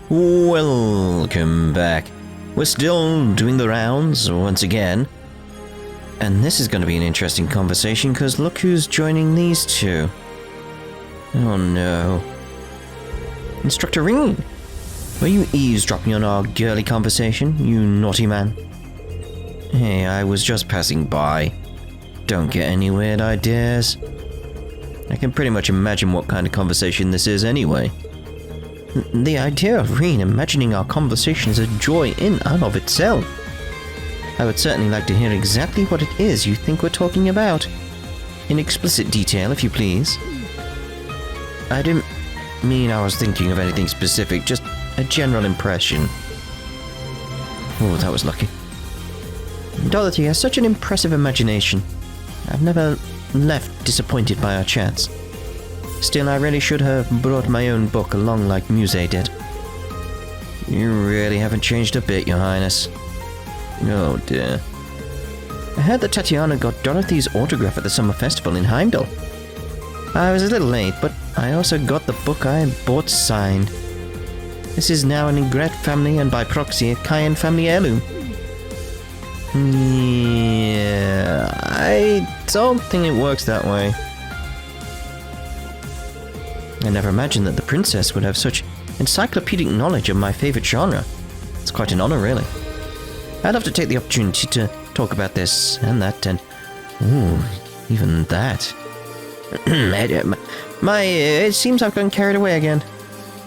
Welcome back. We're still doing the rounds once again. And this is going to be an interesting conversation because look who's joining these two. Oh no. Instructor Rean, were you eavesdropping on our girly conversation, you naughty man? Hey, I was just passing by. Don't get any weird ideas. I can pretty much imagine what kind of conversation this is anyway. The idea of Rean imagining our conversation is a joy in and of itself. I would certainly like to hear exactly what it is you think we're talking about. In explicit detail, if you please. I didn't mean I was thinking of anything specific, just a general impression. Oh, that was lucky. Dorothy has such an impressive imagination. I've never left disappointed by our chats. Still, I really should have brought my own book along like Muse did. You really haven't changed a bit, Your Highness. Oh dear. I heard that Tatiana got Dorothy's autograph at the summer festival in Heimdall. I was a little late, but I also got the book I bought signed. This is now an Ingret family and by proxy a Cayenne family heirloom. Yeah, I don't think it works that way. I never imagined that the princess would have such encyclopedic knowledge of my favorite genre. It's quite an honor, really. I'd love to take the opportunity to talk about this and that and... Ooh, even that. It seems I've gotten carried away again.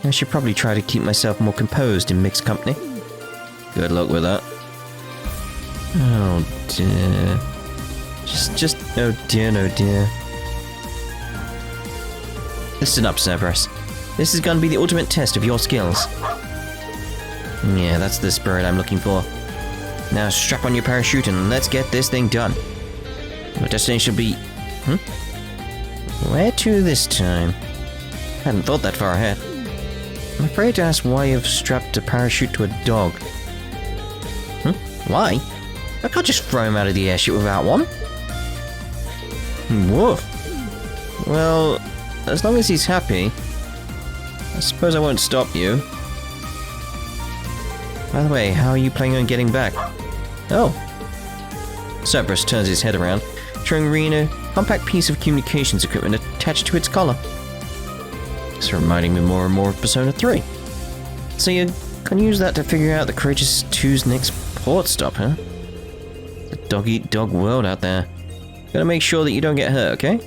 I should probably try to keep myself more composed in mixed company. Good luck with that. Oh dear. Just, oh dear, oh dear. Listen up, Cerberus. This is gonna be the ultimate test of your skills. Yeah, that's the spirit I'm looking for. Now strap on your parachute and let's get this thing done. Your destination will be... Where to this time? Hadn't thought that far ahead. I'm afraid to ask why you've strapped a parachute to a dog. Why? I can't just throw him out of the airship without one. Woof. Well, as long as he's happy, I suppose I won't stop you. By the way, how are you planning on getting back? Oh. Cerberus turns his head around, showing Rean a compact piece of communications equipment attached to its collar. It's reminding me more and more of Persona 3. So you can use that to figure out the Courageous 2's next port stop, huh? It's a dog-eat-dog world out there. Gotta make sure that you don't get hurt, okay?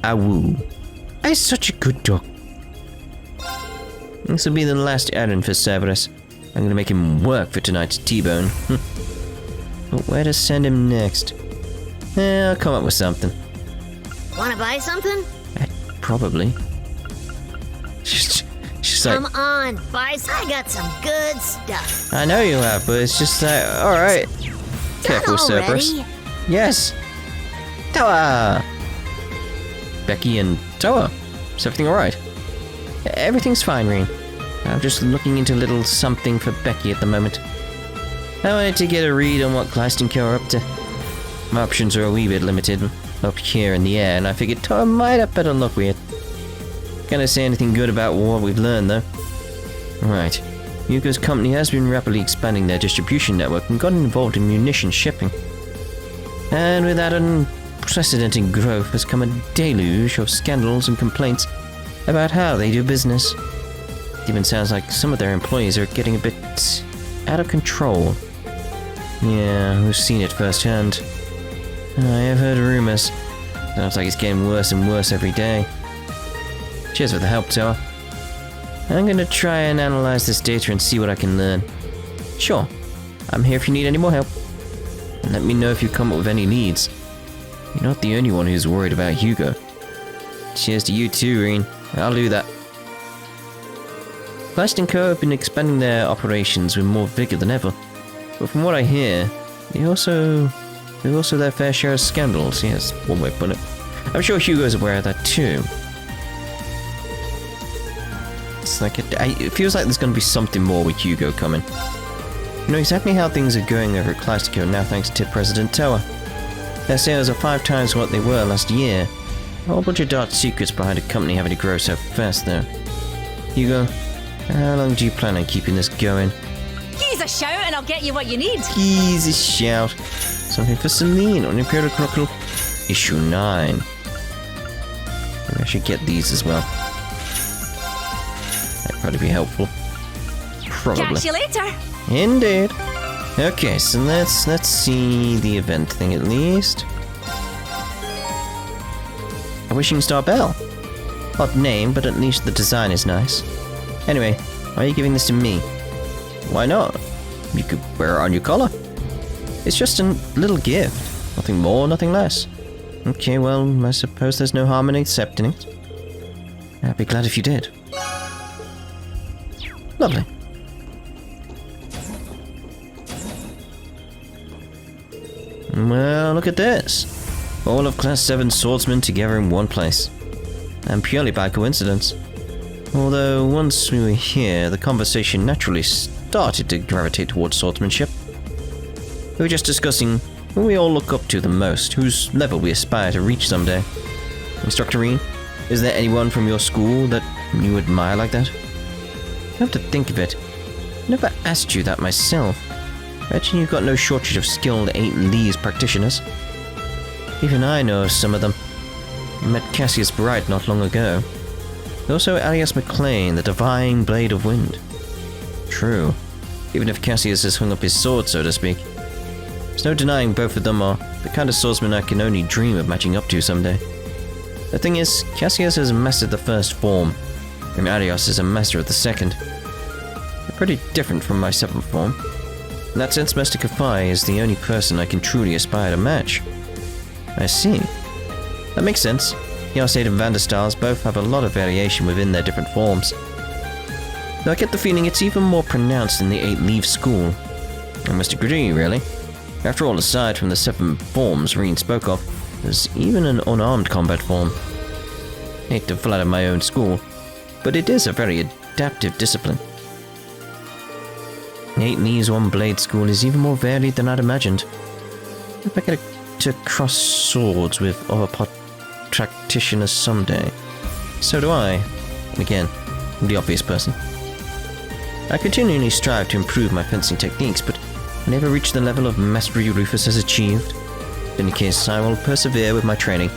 Awoo. He's such a good dog. This will be the last errand for Cerberus. I'm gonna make him work for tonight's T-bone. But where to send him next? I'll come up with something. Wanna buy something? Probably. She's like... Come on, Vice, I got some good stuff. I know you have, but it's just like... Alright. Careful, Cerberus. Yes. Toa! Becky and Toa. Is everything alright? Everything's fine, Rean. I'm just looking into a little something for Becky at the moment. I wanted to get a read on what Class VII are up to. My options are a wee bit limited up here in the air, and I figured Toa might have better luck with it. Can't say anything good about what we've learned, though. Right. Yugo's company has been rapidly expanding their distribution network and gotten involved in munition shipping. And with that unprecedented growth has come a deluge of scandals and complaints about how they do business. It even sounds like some of their employees are getting a bit out of control. Yeah, we've seen it firsthand. I have heard rumors. Sounds like it's getting worse and worse every day. Cheers for the help, Toa. I'm gonna try and analyze this data and see what I can learn. Sure, I'm here if you need any more help. And let me know if you come up with any leads. You're not the only one who's worried about Hugo. Cheers to you too, Rean. I'll do that. Class & Co have been expanding their operations with more vigor than ever. But from what I hear, there's also their fair share of scandals. Yes, one way of putting it. I'm sure Hugo's aware of that too. It's like it feels like there's going to be something more with Hugo coming. You know exactly how things are going over at Class & Co now thanks to President Toa. Their sales are 5 times what they were last year. A whole bunch of dark secrets behind a company having to grow so fast though. Hugo, How long do you plan on keeping this going? Give us a shout and I'll get you what you need. Easy shout. Something for Celine on Imperial Chronicle issue 9. Maybe I should get these as well. That'd probably be helpful. Probably. Catch you later. Indeed. Okay, so let's see the event thing at least. A wishing star bell. Odd name, but at least the design is nice. Anyway, why are you giving this to me? Why not? You could wear it on your collar. It's just a little gift. Nothing more, nothing less. Okay, well, I suppose there's no harm in accepting it. I'd be glad if you did. Lovely. Well, look at this. All of Class 7 swordsmen together in one place. And purely by coincidence. Although, once we were here, the conversation naturally started to gravitate towards swordsmanship. We were just discussing who we all look up to the most, whose level we aspire to reach someday. Instructor Rean, is there anyone from your school that you admire like that? I have to think of it. I never asked you that myself. I imagine you've got no shortage of skilled 8 Lees practitioners. Even I know of some of them. I met Cassius Bright not long ago. Also Alias McLean, the Divine Blade of Wind. True. Even if Cassius has hung up his sword, so to speak. There's no denying both of them are the kind of swordsman I can only dream of matching up to someday. The thing is, Cassius has mastered the first form, and Alias is a master of the second. They're pretty different from my 7th form. In that sense, Master Kafai is the only person I can truly aspire to match. I see. That makes sense. The Arcade and Vanderstars both have a lot of variation within their different forms. Though I get the feeling it's even more pronounced in the 8-Leaf school. I must agree, really. After all, aside from the 7 forms Rean spoke of, there's even an unarmed combat form. Hate to flatter my own school, but it is a very adaptive discipline. 8 Lees 1 Blade School is even more varied than I'd imagined. If I get to cross swords with other practitioners someday. So do I. And again, I'm the obvious person. I continually strive to improve my fencing techniques, but I never reach the level of mastery Rufus has achieved. In any case, I will persevere with my training,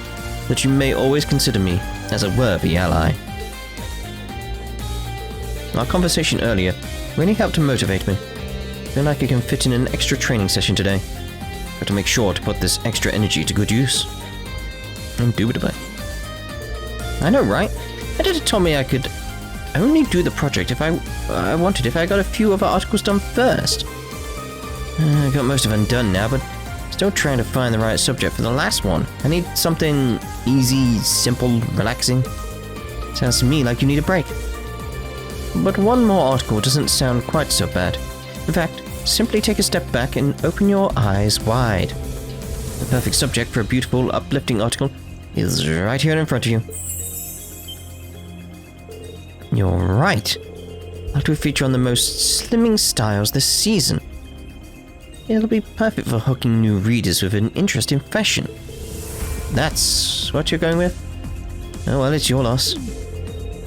but you may always consider me as a worthy ally. Our conversation earlier really helped to motivate me. I feel like I can fit in an extra training session today. Got to make sure to put this extra energy to good use. Indubitably. I know, right? Editor told me I could only do the project if I wanted if I got a few other articles done first. I got most of them done now, but still trying to find the right subject for the last one. I need something easy, simple, relaxing. Sounds to me like you need a break. But one more article doesn't sound quite so bad. In fact, simply take a step back and open your eyes wide. The perfect subject for a beautiful, uplifting article is right here in front of you. You're right. I'll do a feature on the most slimming styles this season. It'll be perfect for hooking new readers with an interest in fashion. That's what you're going with? Oh well, it's your loss.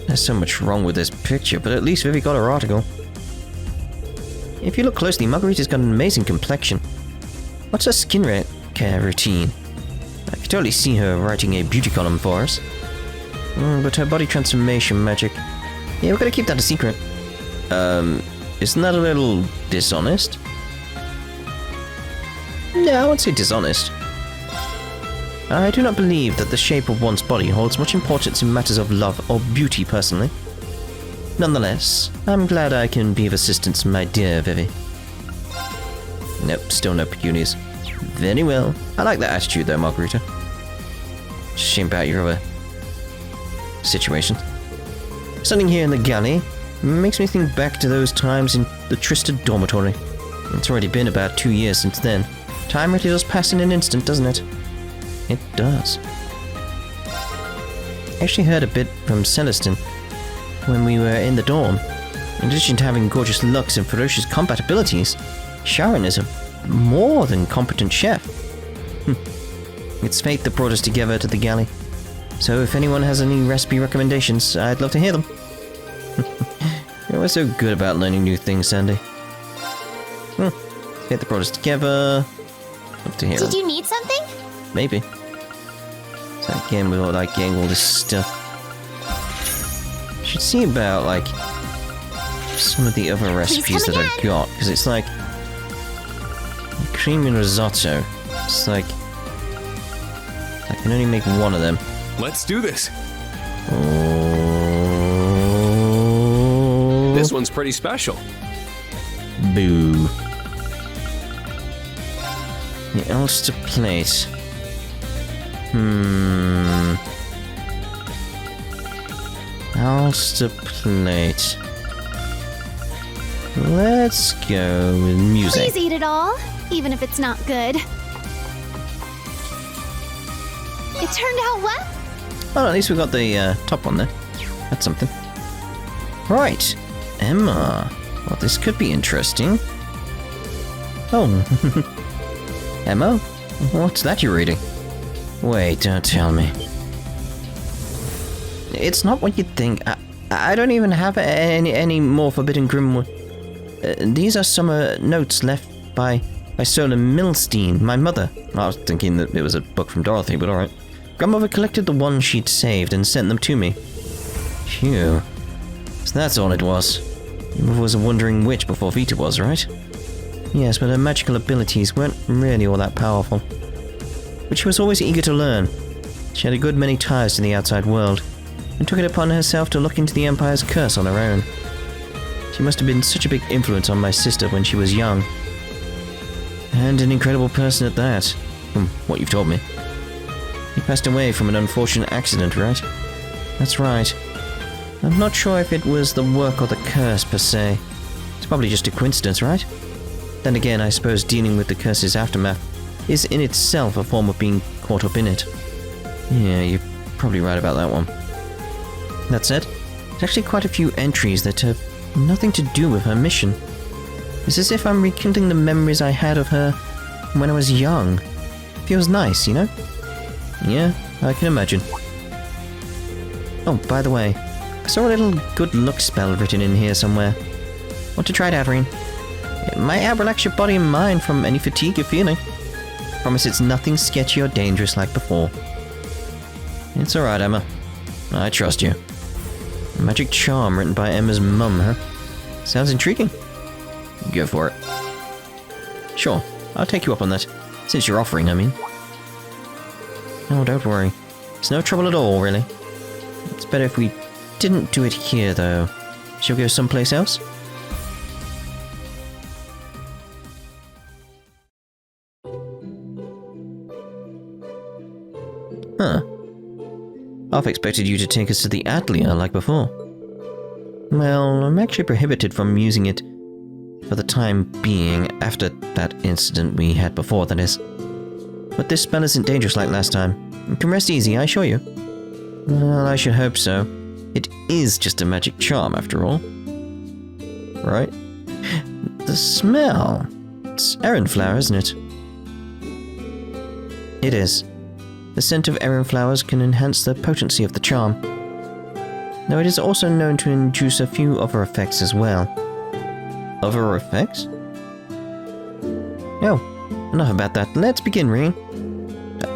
There's so much wrong with this picture, but at least Vivi got her article. If you look closely, Margarita's got an amazing complexion. What's her skin care routine? I could totally see her writing a beauty column for us. But her body transformation magic... Yeah, we're gonna keep that a secret. Isn't that a little dishonest? No, I won't say dishonest. I do not believe that the shape of one's body holds much importance in matters of love or beauty personally. Nonetheless, I'm glad I can be of assistance, my dear Vivi. Nope, still no pecunias. Very well. I like that attitude though, Margarita. Shame about your other situation. Standing here in the galley makes me think back to those times in the Trista dormitory. It's already been about 2 years since then. Time really does pass in an instant, doesn't it? It does. I actually heard a bit from Celestin when we were in the dorm. In addition to having gorgeous looks and ferocious combat abilities, Sharon is a more than competent chef. It's fate that brought us together to the galley. So if anyone has any recipe recommendations, I'd love to hear them. always so good about learning new things, Sandy. Get the brothers together. Up to here. Did you need something? Maybe. So again, with all like getting all this stuff. Should see about like some of the other recipes that I've got, because it's like cream and risotto. It's like I can only make one of them. Let's do this. Oh. This one's pretty special. Boo. The Ulster plate. Ulster plate. Let's go with music. Please eat it all, even if it's not good. It turned out well. Oh, at least we got the top one there. That's something. Right, Emma. Well, this could be interesting. Oh. Emma? What's that you're reading? Wait, don't tell me. It's not what you'd think. I don't even have any more Forbidden Grimoire. These are some notes left by Solon Milstein, my mother. I was thinking that it was a book from Dorothy, but alright. Grandmother collected the ones she'd saved and sent them to me. Phew. So that's all it was. Your mother was wondering which before Vita was, right? Yes, but her magical abilities weren't really all that powerful. But she was always eager to learn. She had a good many ties to the outside world, and took it upon herself to look into the Empire's curse on her own. She must have been such a big influence on my sister when she was young. And an incredible person at that, from what you've told me. He passed away from an unfortunate accident, right? That's right. I'm not sure if it was the work or the curse per se. It's probably just a coincidence, right? Then again, I suppose dealing with the curse's aftermath is in itself a form of being caught up in it. Yeah, you're probably right about that one. That said, there's actually quite a few entries that have nothing to do with her mission. It's as if I'm rekindling the memories I had of her when I was young. Feels nice, you know? Yeah, I can imagine. Oh, by the way, I saw a little good luck spell written in here somewhere. Want to try it out, Rean? It might help relax your body and mind from any fatigue you're feeling. Promise it's nothing sketchy or dangerous like before. It's alright, Emma. I trust you. A magic charm written by Emma's mum, huh? Sounds intriguing. Go for it. Sure, I'll take you up on that. Since you're offering, I mean. Oh, don't worry. It's no trouble at all, really. It's better if we didn't do it here, though. Shall we go someplace else? Huh. I've expected you to take us to the Atelier like before. Well, I'm actually prohibited from using it for the time being, after that incident we had before, that is. But this spell isn't dangerous like last time. You can rest easy, I assure you. Well, I should hope so. It is just a magic charm, after all. Right? The smell. It's Erin flower, isn't it? It is. The scent of Erin flowers can enhance the potency of the charm. Though it is also known to induce a few other effects as well. Other effects? Oh, enough about that. Let's begin, Rean.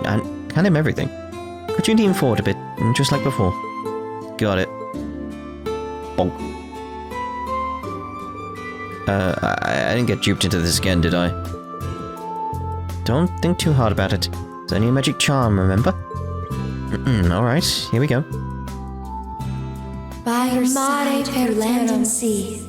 Hand him everything. Could you lean forward a bit, just like before? Got it. Bonk. I didn't get duped into this again, did I? Don't think too hard about it. It's only a magic charm, remember? Alright, here we go. By your side, per land and sea.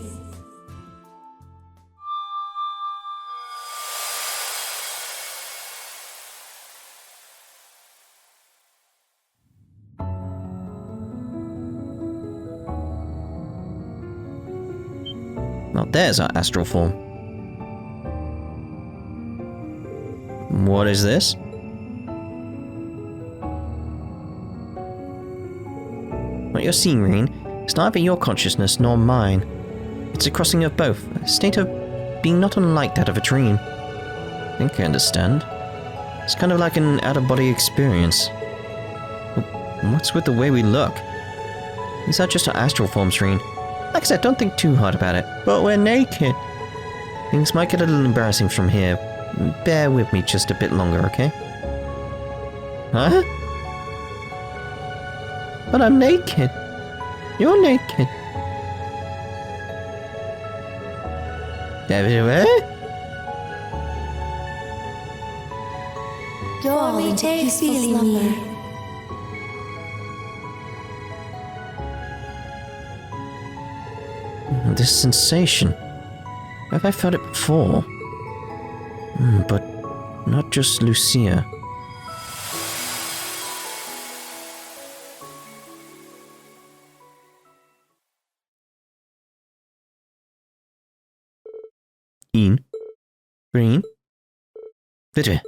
Well, there's our astral form. What is this? What you're seeing, Rean, is neither your consciousness nor mine. It's a crossing of both, a state of being not unlike that of a dream. I think I understand. It's kind of like an out-of-body experience. What's with the way we look? These are just our astral forms, Rean. Like I said, don't think too hard about it. But we're naked. Things might get a little embarrassing from here. Bear with me just a bit longer, okay? Huh? But I'm naked. You're naked. Everywhere? Dormi takes slumber. This sensation. Have I felt it before? But not just Lucia. Ian? Rean? Bitte.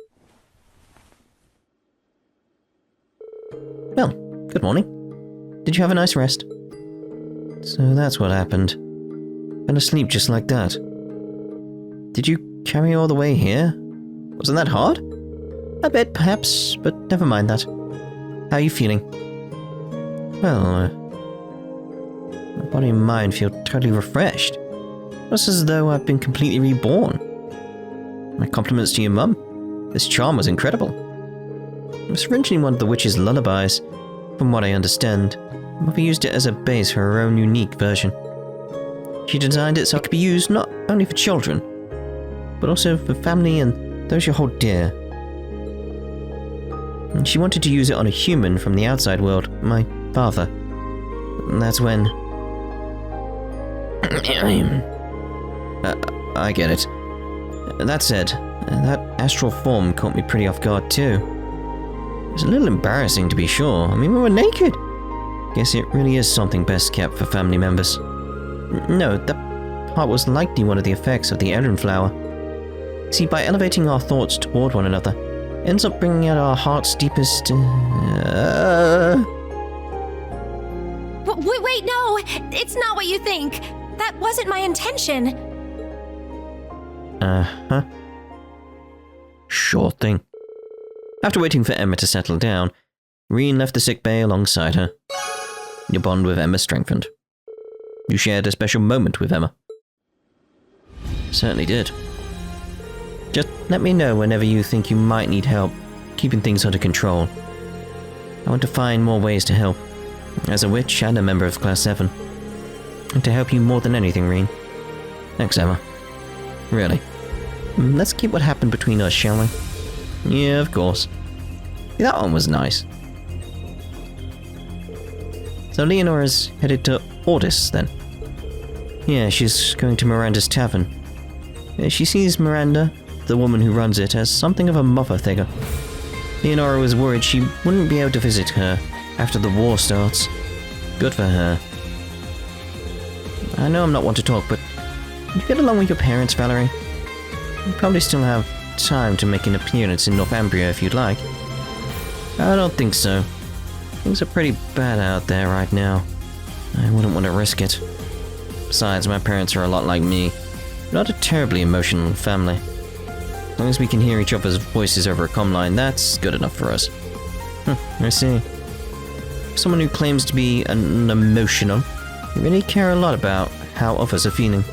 Well, good morning. Did you have a nice rest? So that's what happened. Fell asleep just like that. Did you carry all the way here? Wasn't that hard? A bit, perhaps, but never mind that. How are you feeling? Well, my body and mind feel totally refreshed. It's as though I've been completely reborn. My compliments to your mum. This charm was incredible. It was originally one of the witch's lullabies. From what I understand, Mother used it as a base for her own unique version. She designed it so it could be used not only for children, but also for family and those you hold dear. And she wanted to use it on a human from the outside world, my father. And that's when... I get it. That said, that astral form caught me pretty off guard too. It was a little embarrassing to be sure. I mean, we were naked. Guess it really is something best kept for family members. No, that part was likely one of the effects of the Eren flower. See, by elevating our thoughts toward one another, it ends up bringing out our heart's deepest... Wait, no! It's not what you think! That wasn't my intention! Uh-huh. Sure thing. After waiting for Emma to settle down, Rean left the sickbay alongside her. Your bond with Emma strengthened. You shared a special moment with Emma. Certainly did. Just let me know whenever you think you might need help keeping things under control. I want to find more ways to help, as a witch and a member of Class VII. And to help you more than anything, Rean. Thanks, Emma. Really. Let's keep what happened between us, shall we? Yeah, of course. That one was nice. So Leonora's headed to Ordis, then? Yeah, she's going to Miranda's tavern. She sees Miranda, the woman who runs it, as something of a mother figure. Leonora was worried she wouldn't be able to visit her after the war starts. Good for her. I know I'm not one to talk, but you get along with your parents, Valerie? You probably still have time to make an appearance in Northumbria if you'd like. I don't think so. Things are pretty bad out there right now. I wouldn't want to risk it. Besides, my parents are a lot like me. Not a terribly emotional family. As long as we can hear each other's voices over a comm line, that's good enough for us. I see. Someone who claims to be unemotional, you really care a lot about how others are feeling.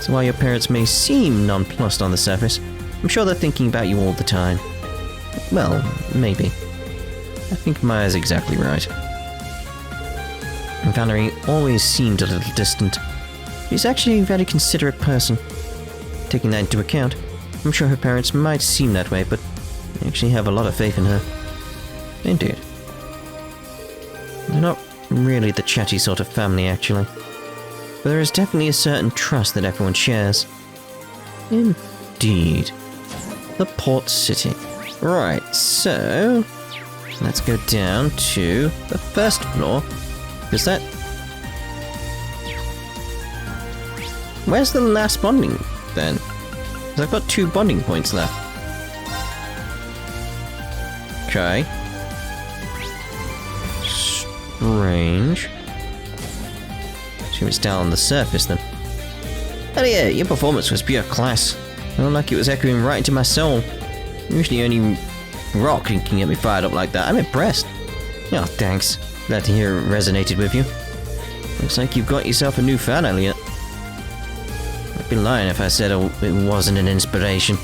So while your parents may seem nonplussed on the surface, I'm sure they're thinking about you all the time. Well, maybe. I think Maya's exactly right. Valerie always seemed a little distant. She's actually a very considerate person. Taking that into account, I'm sure her parents might seem that way, but I actually have a lot of faith in her. Indeed. They're not really the chatty sort of family, actually. But there is definitely a certain trust that everyone shares. Indeed. The port city. Right, so... let's go down to the first floor. Because that... where's the last bonding, then? Because I've got 2 bonding points left. Okay. Strange. Assume it's down on the surface, then. Oh yeah, your performance was pure class. I felt like it was echoing right into my soul. Usually only rock can get me fired up like that. I'm impressed. Oh, thanks. Glad to hear it resonated with you. Looks like you've got yourself a new fan, Elliot. I'd be lying if I said it wasn't an inspiration.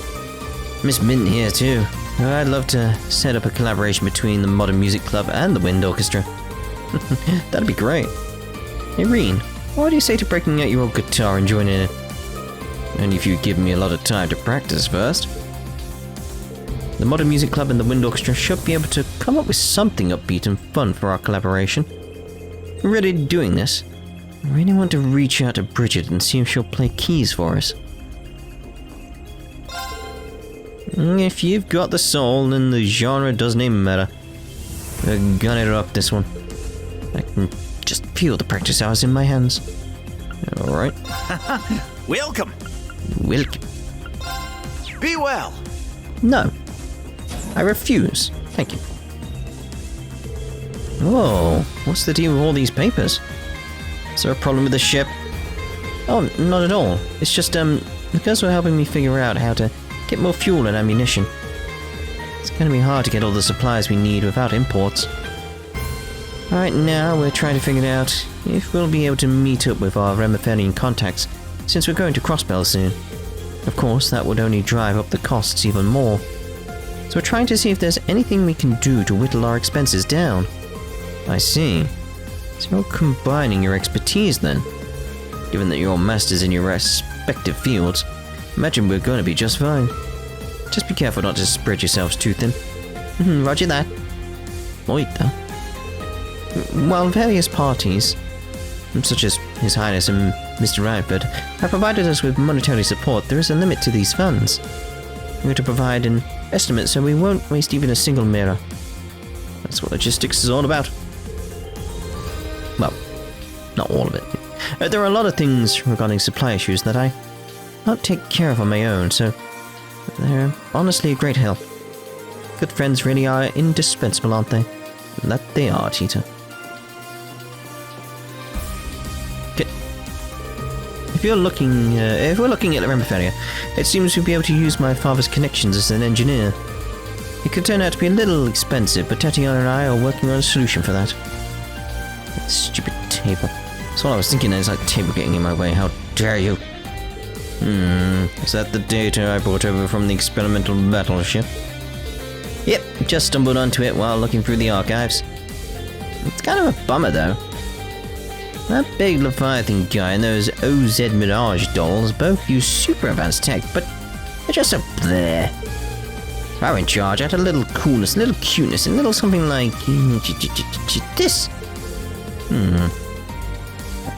Miss Mint here too. I'd love to set up a collaboration between the Modern Music Club and the Wind Orchestra. That'd be great. Hey Rean, what do you say to breaking out your old guitar and joining in? Only if you give me a lot of time to practice first. The Modern Music Club and the Wind Orchestra should be able to come up with something upbeat and fun for our collaboration. Already doing this, I really want to reach out to Bridget and see if she'll play keys for us. If you've got the soul, then the genre doesn't even matter. We're gonna rock this one. I can just feel the practice hours in my hands. Alright. Welcome. Welcome. Be well. No. I refuse. Thank you. Whoa, what's the deal with all these papers? Is there a problem with the ship? Oh, not at all. It's just, the girls were helping me figure out how to get more fuel and ammunition. It's gonna be hard to get all the supplies we need without imports. Right now, we're trying to figure out if we'll be able to meet up with our Remiferian contacts, since we're going to Crossbell soon. Of course, that would only drive up the costs even more. So we're trying to see if there's anything we can do to whittle our expenses down. I see. So you're combining your expertise then. Given that you're masters in your respective fields, imagine we're going to be just fine. Just be careful not to spread yourselves too thin. Roger that. Oita. While various parties, such as His Highness and Mr. Radford, have provided us with monetary support, there is a limit to these funds. We're going to provide an estimate so we won't waste even a single mirror. That's what logistics is all about. Well, not all of it. There are a lot of things regarding supply issues that I can't take care of on my own, so they're honestly a great help. Good friends really are indispensable, aren't they? That they are, Cheetah. If we're looking at Remiferia, it seems we'll be able to use my father's connections as an engineer. It could turn out to be a little expensive, but Tatiana and I are working on a solution for that. That stupid table. That's all I was thinking, is that table getting in my way. How dare you? Is that the data I brought over from the experimental battleship? Yep, just stumbled onto it while looking through the archives. It's kind of a bummer though. That big Leviathan guy and those OZ Mirage dolls both use super advanced tech, but they're just so bleh. If I were in charge, I'd have a little coolness, a little cuteness, and a little something like this. The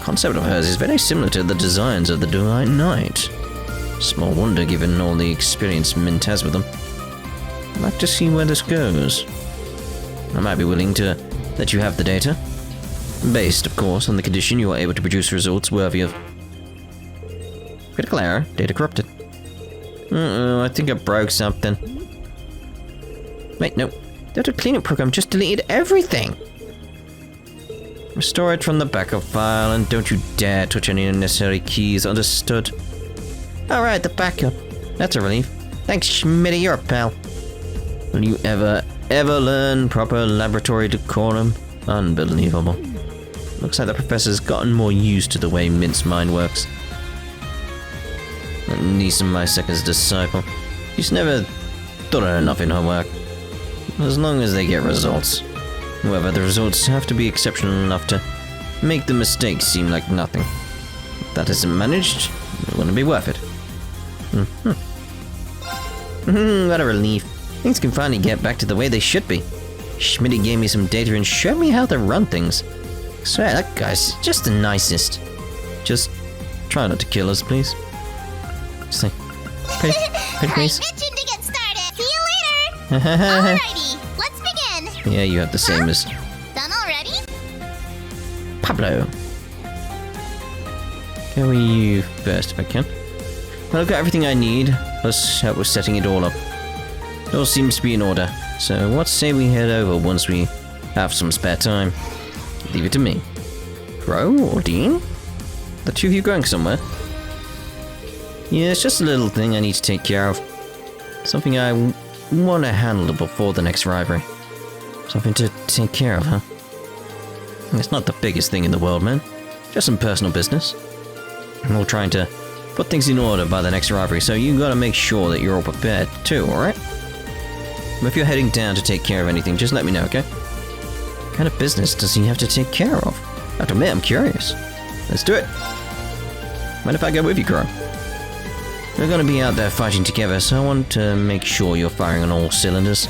concept of hers is very similar to the designs of the Divine Knight. Small wonder given all the experience Mint has with them. I'd like to see where this goes. I might be willing to let you have the data. Based, of course, on the condition you are able to produce results worthy of... Critical error. Data corrupted. I think I broke something. Wait, no. The auto cleanup program just deleted everything! Restore it from the backup file, and don't you dare touch any unnecessary keys, understood? Alright, the backup. That's a relief. Thanks, Schmitty, you're a pal. Will you ever learn proper laboratory decorum? Unbelievable. Looks like the professor's gotten more used to the way Mint's mind works. At least my second disciple. She's never done enough in her work. As long as they get results. However, the results have to be exceptional enough to make the mistakes seem like nothing. If that isn't managed, it wouldn't be worth it. What a relief. Things can finally get back to the way they should be. Schmitty gave me some data and showed me how to run things. I swear, that guy's just the nicest. Just try not to kill us, please. Say, pretty please. I'm itching to get started. See you later. Alrighty, let's begin. Yeah, you have the same as Done already? Pablo. Go with you first if I can. Well, I've got everything I need, plus help with setting it all up. It all seems to be in order, so what say we head over once we have some spare time? Leave it to me. Crow or Dean? The two of you going somewhere? Yeah, it's just a little thing I need to take care of. Something I want to handle before the next rivalry. Something to take care of, huh? It's not the biggest thing in the world, man. Just some personal business. And we're trying to put things in order by the next rivalry, so you gotta make sure that you're all prepared too, alright? If you're heading down to take care of anything, just let me know, okay? What kind of business does he have to take care of? I have to admit, I'm curious. Let's do it. Mind if I go with you, Crow? We're gonna be out there fighting together, so I want to make sure you're firing on all cylinders.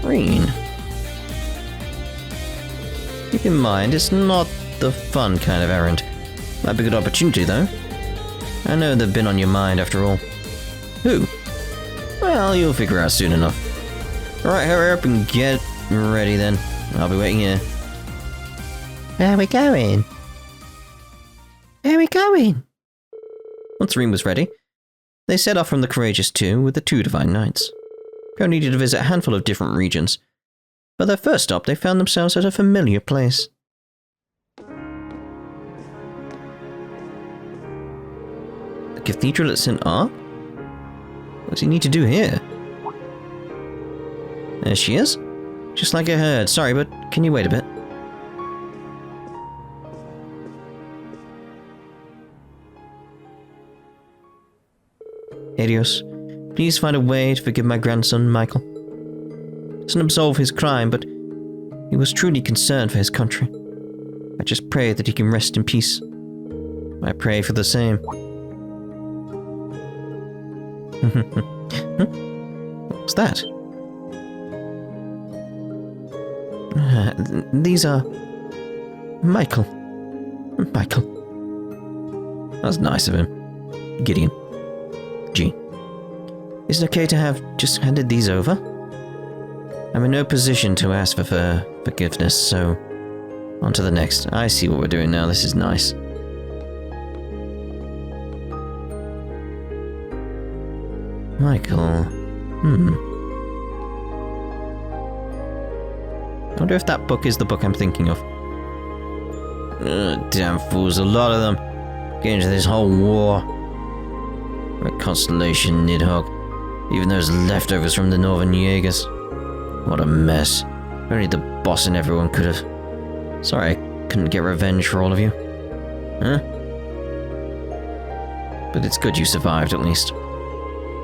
Rean. Keep in mind, it's not the fun kind of errand. Might be a good opportunity, though. I know they've been on your mind, after all. Who? Well, you'll figure out soon enough. Alright, hurry up and get ready then. I'll be waiting here. Where are we going? Where are we going? Once Rean was ready, they set off from the Courageous 2 with the 2 Divine Knights. Crow needed to visit a handful of different regions, but their first stop they found themselves at a familiar place. The Cathedral at St. Ark? What does he need to do here? There she is. Just like I heard. Sorry, but can you wait a bit? Helios, please find a way to forgive my grandson, Michael. Doesn't absolve his crime, but he was truly concerned for his country. I just pray that he can rest in peace. I pray for the same. What's that? These are... Michael. That's nice of him. Gideon. G. Is it okay to have just handed these over? I'm in no position to ask for forgiveness, so... On to the next. I see what we're doing now. This is nice. Michael... I wonder if that book is the book I'm thinking of. Damn fools, a lot of them. Get into this whole war. Red Constellation, Nidhogg. Even those leftovers from the Northern Jaegers. What a mess. Only the boss and everyone could have... Sorry I couldn't get revenge for all of you. Huh? But it's good you survived, at least.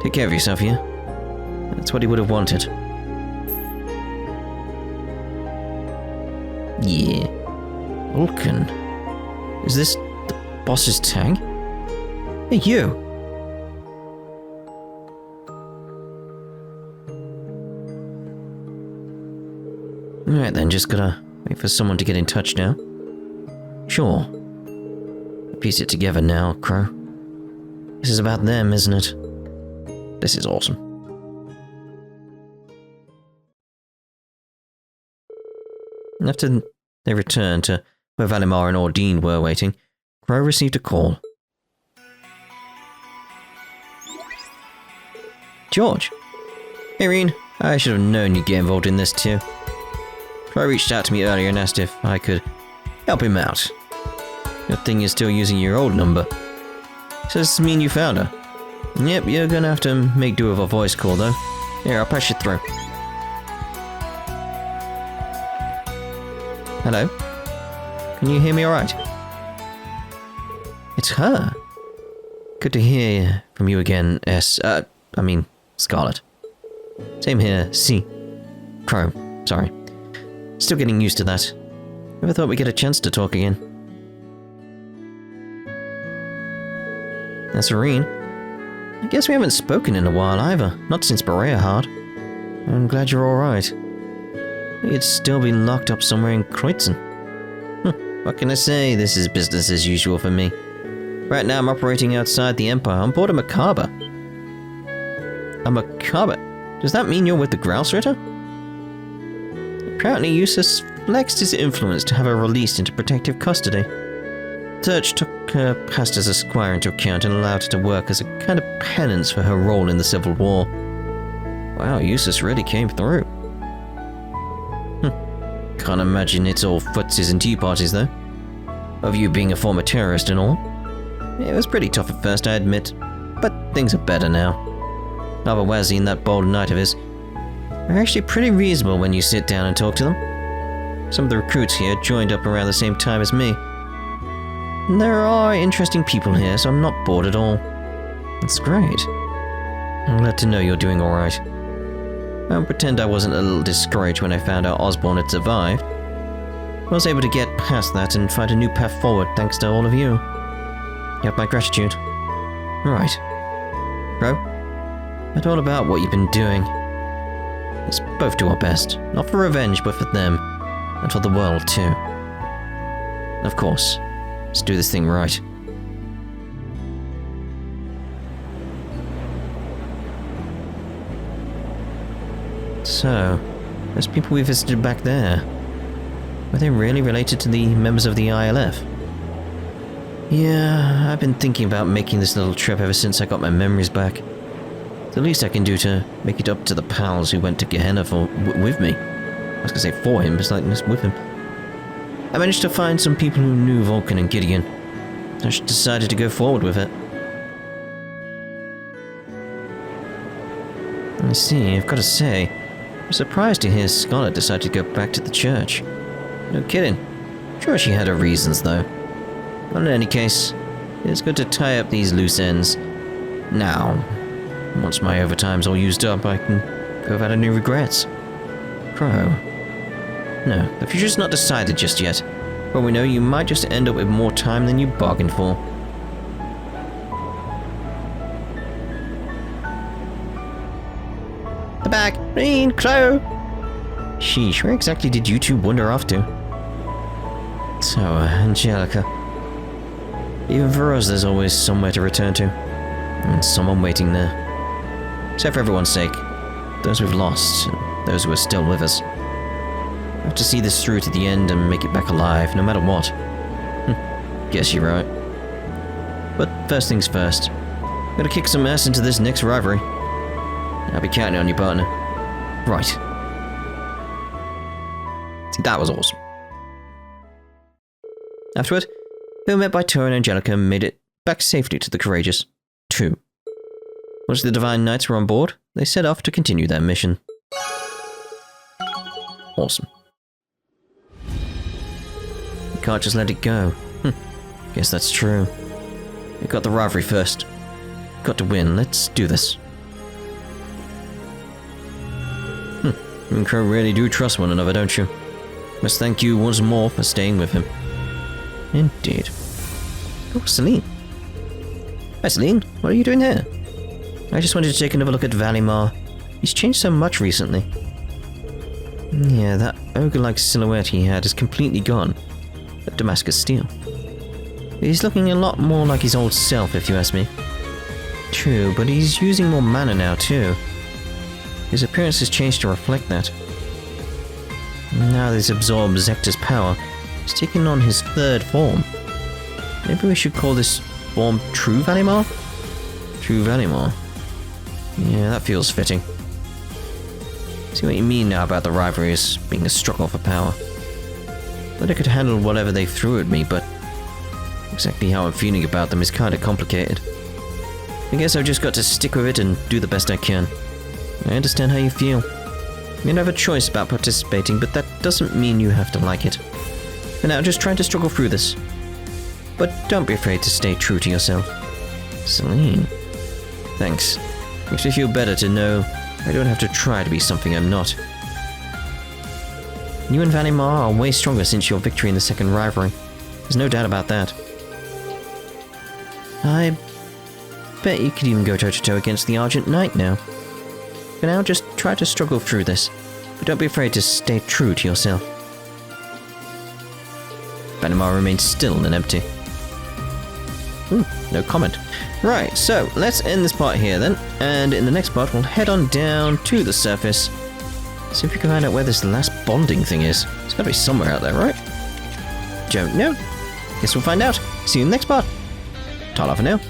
Take care of yourself here. That's what he would have wanted. Yeah. Vulcan. Is this the boss's tag? Hey, you! Alright then, just gotta wait for someone to get in touch now. Sure. Piece it together now, Crow. This is about them, isn't it? This is awesome. After they returned to where Valimar and Ordine were waiting, Crow received a call. George! Hey, Rean. I should have known you'd get involved in this too. Crow reached out to me earlier and asked if I could help him out. Good thing you're still using your old number. So does this mean you found her? Yep, you're gonna have to make do with a voice call though. Here, I'll pass you through. Hello? Can you hear me alright? It's her. Good to hear from you again, Scarlet. Same here, C. Crow, sorry. Still getting used to that. Never thought we'd get a chance to talk again. That's Rean. I guess we haven't spoken in a while either, not since Berea Hard. I'm glad you're alright. You'd still be locked up somewhere in Kreutzen. What can I say? This is business as usual for me. Right now I'm operating outside the Empire on board a Macabre. A Macabre? Does that mean you're with the Grouse Ritter? Apparently Eustace flexed his influence to have her released into protective custody. Church took her past as a squire into account and allowed her to work as a kind of penance for her role in the Civil War. Wow, Eustace really came through. Can't imagine it's all footsies and tea parties though. Of you being a former terrorist and all. It was pretty tough at first, I admit, but things are better now. Navawazzi and that bold knight of his are actually pretty reasonable when you sit down and talk to them. Some of the recruits here joined up around the same time as me. there are interesting people here, so I'm not bored at all. That's great. I'm glad to know you're doing alright. I won't pretend I wasn't a little discouraged when I found out Osborne had survived. I was able to get past that and find a new path forward thanks to all of you. You have my gratitude. Right. Bro, it's all about what you've been doing. Let's both do our best. Not for revenge, but for them. And for the world, too. Of course. Let's do this thing right. So, those people we visited back there, were they really related to the members of the ILF? Yeah, I've been thinking about making this little trip ever since I got my memories back. It's the least I can do to make it up to the pals who went to Gehenna with me. I was gonna say for him, but it's like just with him. I managed to find some people who knew Vulcan and Gideon. I just decided to go forward with it. I see, I've got to say, I'm surprised to hear Scarlet decided to go back to the church. No kidding. Sure she had her reasons, though. Well, in any case, it's good to tie up these loose ends. Now, once my overtime's all used up, I can go without any regrets. Crow. No, the future's not decided just yet. For all we know, you might just end up with more time than you bargained for. The back! Rean! Crow! Sheesh, where exactly did you two wander off to? So, Angelica. Even for us, there's always somewhere to return to. And someone waiting there. Except for everyone's sake. Those we've lost, and those who are still with us. We have to see this through to the end and make it back alive, no matter what. Guess you're right. But first things first. Gotta kick some ass into this next rivalry. I'll be counting on you, partner. Right. See, that was awesome. Afterward, they were met by Tor and Angelica and made it back safely to the Courageous 2. Once the Divine Knights were on board, they set off to continue their mission. Awesome. You can't just let it go. Guess that's true. We got the rivalry first. Got to win. Let's do this. You and Crow really do trust one another, don't you? Must thank you once more for staying with him. Indeed. Oh, Celine. Hi, Celine. What are you doing here? I just wanted to take another look at Valimar. He's changed so much recently. Yeah, that ogre-like silhouette he had is completely gone. But Damascus steel. He's looking a lot more like his old self, if you ask me. True, but he's using more mana now, too. His appearance has changed to reflect that. Now that he's absorbed Zector's power, he's taken on his third form. Maybe we should call this form True Valimar? True Valimar. Yeah, that feels fitting. See what you mean now about the rivalry as being a struggle for power. But I could handle whatever they threw at me, but exactly how I'm feeling about them is kinda complicated. I guess I've just got to stick with it and do the best I can. I understand how you feel. You don't have a choice about participating, but that doesn't mean you have to like it. For now, just try to struggle through this. But don't be afraid to stay true to yourself. Celine. Thanks. Makes me feel better to know I don't have to try to be something I'm not. You and Valimar are way stronger since your victory in the second rivalry. There's no doubt about that. I bet you could even go toe-to-toe against the Argent Knight now. For now, just try to struggle through this, but don't be afraid to stay true to yourself. Valimar remains still and empty. No comment. Right, so let's end this part here then, and in the next part we'll head on down to the surface. See if we can find out where this last bonding thing is. It's gotta be somewhere out there, right? Don't know. Guess we'll find out. See you in the next part. Ta-ra for now.